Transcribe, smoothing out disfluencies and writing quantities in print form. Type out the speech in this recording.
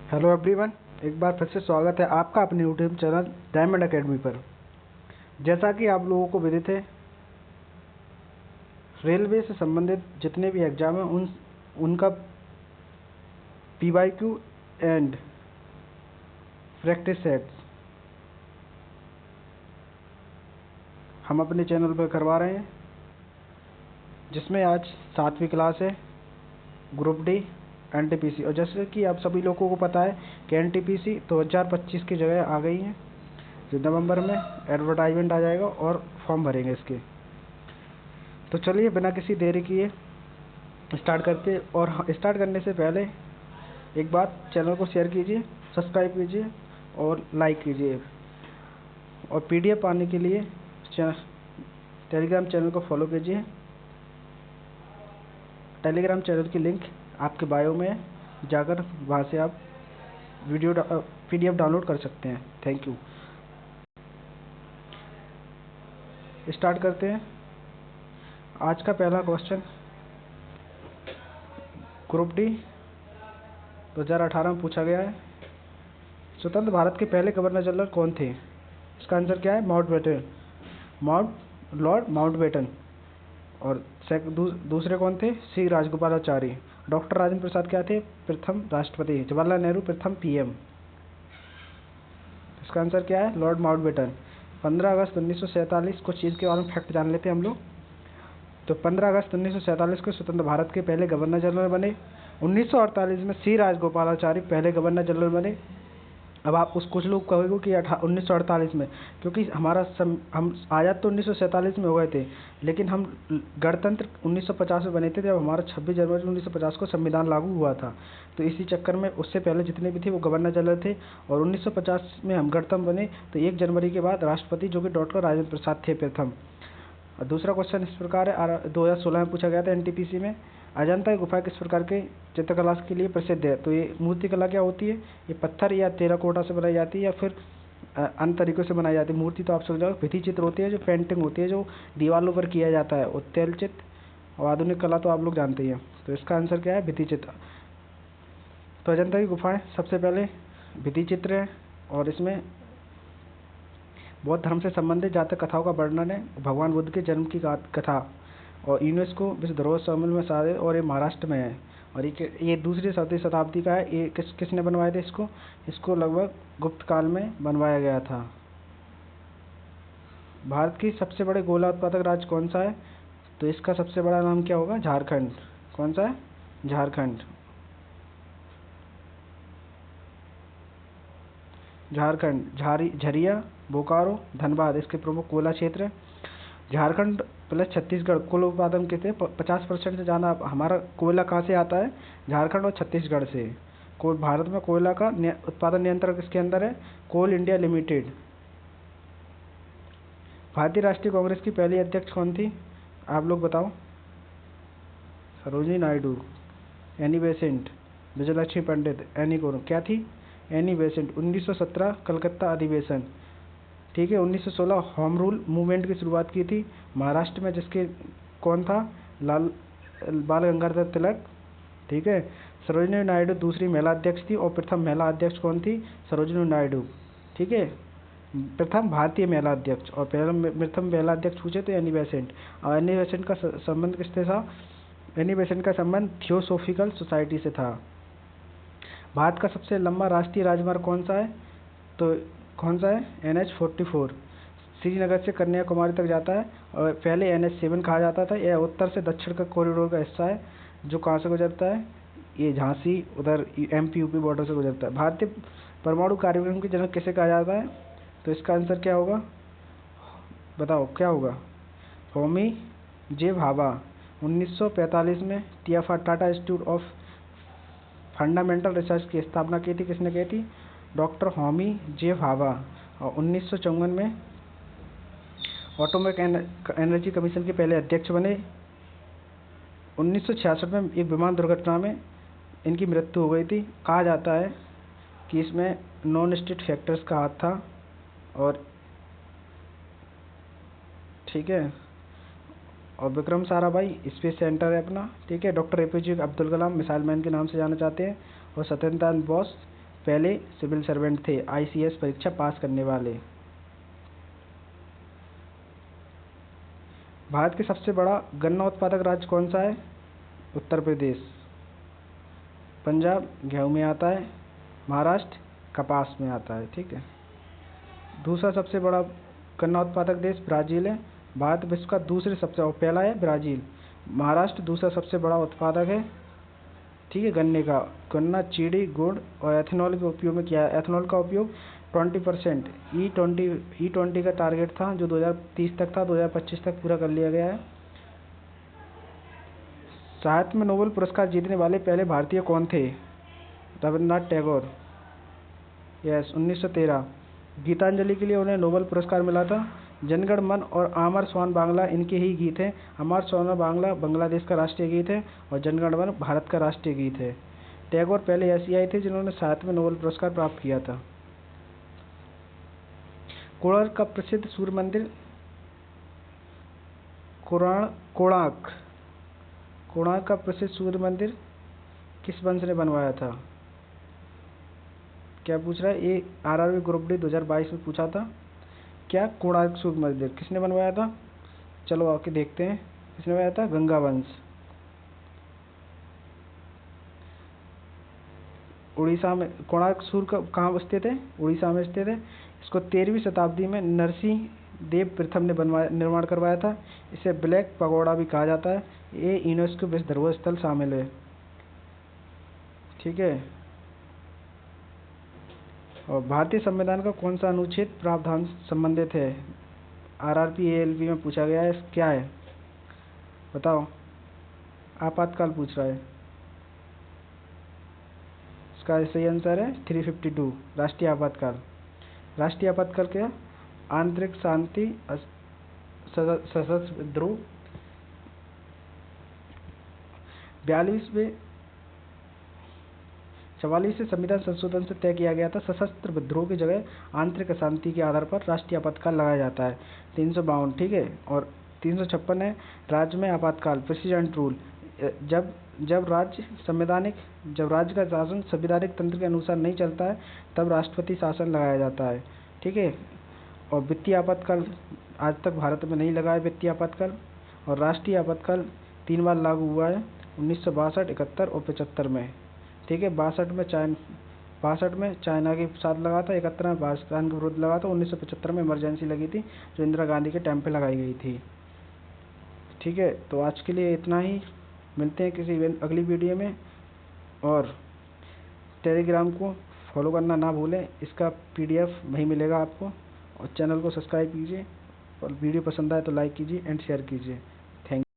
Hello everyone, एक बार फिर से स्वागत है आपका अपने यूट्यूब चैनल डायमंड एकेडमी पर। जैसा कि आप लोगों को विदित है, रेलवे से संबंधित जितने भी एग्जाम हैं उनका पीवाईक्यू एंड प्रैक्टिस सेट्स हम अपने चैनल पर करवा रहे हैं, जिसमें आज 7वीं क्लास है, ग्रुप डी एनटीपीसी। और जैसे कि आप सभी लोगों को पता है कि एनटीपीसी 2025 की जगह आ गई है, जो नवंबर में एडवर्टाइजमेंट आ जाएगा और फॉर्म भरेंगे इसके। तो चलिए बिना किसी देरी किए स्टार्ट करते। और स्टार्ट करने से पहले एक बात, चैनल को शेयर कीजिए, सब्सक्राइब कीजिए और लाइक कीजिए। और पीडीएफ पाने के लिए टेलीग्राम चैनल को फॉलो कीजिए। टेलीग्राम चैनल की लिंक आपके बायो में है, जाकर वहाँ से आप पीडीएफ डाउनलोड कर सकते हैं। Thank you. स्टार्ट करते हैं। आज का पहला क्वेश्चन ग्रुप डी 2018 में पूछा गया है। स्वतंत्र भारत के पहले गवर्नर जनरल कौन थे? इसका आंसर क्या है? Lord Mountbatten. और दूसरे कौन थे? सी राजगोपालाचारी। डॉक्टर राजेंद्र प्रसाद क्या थे? प्रथम राष्ट्रपति। जवाहरलाल नेहरू प्रथम पीएम। इसका आंसर क्या है? Lord Mountbatten. 15 अगस्त 1947 को चीज़ के बारे में फैक्ट जान लेते हैं हम लोग। तो 15 अगस्त 1947 को स्वतंत्र भारत के पहले गवर्नर जनरल बने। 1948 में सी राजगोपालाचारी पहले गवर्नर जनरल बने। अब आप कुछ लोग कहोगे कि 1948 में, क्योंकि हम आज़ाद तो 1947 में हो गए थे, लेकिन हम गणतंत्र 1950 में बने थे, जब हमारा 26 जनवरी 1950 को संविधान लागू हुआ था। तो इसी चक्कर में उससे पहले जितने भी थे वो गवर्नर जनरल थे। और 1950 में हम गणतंत्र बने, तो 1 जनवरी के बाद राष्ट्रपति, जो कि डॉक्टर राजेंद्र प्रसाद थे प्रथम। और दूसरा क्वेश्चन इस प्रकार है, 2016 में पूछा गया था एनटीपीसी में। अजंता की गुफा किस प्रकार के चित्रकला के लिए प्रसिद्ध है? तो ये मूर्तिकला क्या होती है? ये पत्थर या टेराकोटा से बनाई जाती है या फिर अन्य तरीकों से बनाई जाती है। मूर्ति तो आप समझ जाओ, भित्ति चित्र होती है, जो पेंटिंग होती है, जो दीवारों पर किया जाता है। और तेल चित्र और आधुनिक कला तो आप लोग जानते ही हैं। तो इसका आंसर क्या है? भित्ति चित्र। तो अजंता की गुफाएं सबसे पहले भित्ति चित्र है, और इसमें बौद्ध धर्म से संबंधित जहाँ तक कथाओं का वर्णन है, भगवान बुद्ध के जन्म की कथा, और यूनेस्को विश्व धरोहर शामिल में शामिल, और ये महाराष्ट्र में है। और ये दूसरी शताब्दी का है। ये किसने बनवाए थे इसको लगभग गुप्त काल में बनवाया गया था। भारत की सबसे बड़े गोला उत्पादक राज्य कौन सा है? तो इसका सबसे बड़ा नाम क्या होगा? झारखंड। कौन सा है? झारखंड। झरिया, बोकारो, धनबाद इसके प्रमुख कोयला क्षेत्र है। झारखंड प्लस छत्तीसगढ़ कुल उत्पादन के थे 50% से ज़्यादा। हमारा कोयला कहाँ से आता है? झारखंड और छत्तीसगढ़ से। भारत में कोयला का उत्पादन नियंत्रण किसके अंदर है? कोल इंडिया लिमिटेड। भारतीय राष्ट्रीय कांग्रेस की पहली अध्यक्ष कौन थी? आप लोग बताओ। सरोजिनी नायडू, एनी बेसेंट, विजयलक्ष्मी पंडित, एनी कोरम। क्या थी? Annie Besant. 1917 कलकत्ता अधिवेशन। ठीक है। 1916 होम रूल मूवमेंट की शुरुआत की थी महाराष्ट्र में, जिसके कौन था? बाल गंगाधर तिलक। ठीक है। सरोजिनी नायडू दूसरी महिला अध्यक्ष थी, और प्रथम महिला अध्यक्ष कौन थी? सरोजिनी नायडू। ठीक है। प्रथम भारतीय महिला अध्यक्ष। और प्रथम महिला अध्यक्ष पूछे तो एनी बेसेंट। और एनी बेसेंट का संबंध किससे था? एनी बेसेंट का संबंध थियोसॉफिकल सोसाइटी से था। भारत का सबसे लंबा राष्ट्रीय राजमार्ग कौन सा है? तो कौन सा है? NH-44 श्रीनगर से कन्याकुमारी तक जाता है, और पहले NH-7 कहा जाता था। यह उत्तर से दक्षिण का कॉरिडोर का हिस्सा है, जो कहाँ से गुजरता है? ये झांसी, उधर MP-UP बॉर्डर से गुजरता है। भारतीय परमाणु कार्यक्रम के जनक किसे कहा जाता है? तो इसका आंसर क्या होगा? बताओ क्या होगा? होमी जे भाभा। 1945 में Tata institute of fundamental research की स्थापना की थी। किसने की थी? डॉक्टर होमी जे भाभा। और 1954 में एटॉमिक एनर्जी कमीशन के पहले अध्यक्ष बने। 1966 में एक विमान दुर्घटना में इनकी मृत्यु हो गई थी। कहा जाता है कि इसमें नॉन स्टेट फैक्टर्स का हाथ था। और ठीक है। और विक्रम साराभाई स्पेस सेंटर है अपना। ठीक है। Doctor APJ Abdul Kalam missile man के नाम से जाना जाते हैं। और सत्येंद्र नाथ बोस पहले सिविल सर्वेंट थे आईसीएस परीक्षा पास करने वाले। भारत के सबसे बड़ा गन्ना उत्पादक राज्य कौन सा है? उत्तर प्रदेश। पंजाब गेहूं में आता है, महाराष्ट्र कपास में आता है। ठीक है। दूसरा सबसे बड़ा गन्ना उत्पादक देश ब्राज़ील है। भारत विश्व का दूसरे सबसे, और पहला है ब्राज़ील। महाराष्ट्र दूसरा सबसे बड़ा उत्पादक है, ठीक है, गन्ने का। गन्ना, चीनी, गुड़ और एथेनॉल के उपयोग में किया है। एथेनॉल का उपयोग 20% E20 का टारगेट था जो 2030 तक था, 2025 तक पूरा कर लिया गया है। साहित्य में नोबेल पुरस्कार जीतने वाले पहले भारतीय कौन थे? रविन्द्रनाथ टैगोर। यस, 1913। गीतांजलि के लिए उन्हें नोबेल पुरस्कार मिला था। जनगण मन और आमर स्वान बांग्ला इनके ही गीत हैं। अमर स्वान बांग्ला बांग्लादेश का राष्ट्रीय गीत है और जनगण मन भारत का राष्ट्रीय गीत है। टैगोर पहले एशियाई थे जिन्होंने साहित्य में नोबेल पुरस्कार प्राप्त किया था। कोणार्क का प्रसिद्ध सूर्य मंदिर, कोणार्क कोणार्क का प्रसिद्ध सूर्य मंदिर किस वंश ने बनवाया था? क्या पूछ रहा है? ये आरआरबी ग्रुप डी 2022 में पूछा था। क्या कोणार्क सूर्य मंदिर किसने बनवाया था? चलो आके देखते हैं किसने बनवाया था। गंगा वंश। उड़ीसा में कोणार्क सूर्य कहाँ स्थित है? उड़ीसा में स्थित है। इसको 13वीं शताब्दी में नरसिंह देव प्रथम ने निर्माण करवाया था। इसे ब्लैक पगोड़ा भी कहा जाता है। ये यूनेस्को विश्व धरोहर स्थल शामिल है। ठीक है। और भारतीय संविधान का कौन सा अनुच्छेद प्रावधान संबंधित है? आरआरबी एएलपी में पूछा गया है। क्या है बताओ? आपातकाल पूछ रहा है। इसका सही आंसर है 352, राष्ट्रीय आपातकाल। राष्ट्रीय आपातकाल क्या? आंतरिक शांति, सशस्त्र विद्रोह। 44वें संविधान संशोधन से तय किया गया था सशस्त्र विद्रोह की जगह आंतरिक अशांति के आधार पर राष्ट्रीय आपातकाल लगाया जाता है। 352, ठीक है। और 356 है राज्य में आपातकाल, प्रेसिडेंट रूल। जब राज्य का शासन संवैधानिक तंत्र के अनुसार नहीं चलता है तब राष्ट्रपति शासन लगाया जाता है। ठीक है। और वित्तीय आपातकाल आज तक भारत में नहीं लगा है वित्तीय आपातकाल। और राष्ट्रीय आपातकाल 3 बार लागू हुआ है, 1962, 71 और 75 में। ठीक है। 62 में चाइना के साथ लगा था, 71 में पाकिस्तान के विरुद्ध लगा था, 1975 में इमरजेंसी लगी थी जो इंदिरा गांधी के टाइम पे लगाई गई थी। ठीक है। तो आज के लिए इतना ही। मिलते हैं किसी अगली वीडियो में। और टेलीग्राम को फॉलो करना ना भूलें, इसका PDF वहीं मिलेगा आपको। और चैनल को सब्सक्राइब कीजिए और वीडियो पसंद आए तो लाइक कीजिए एंड शेयर कीजिए। Thank you.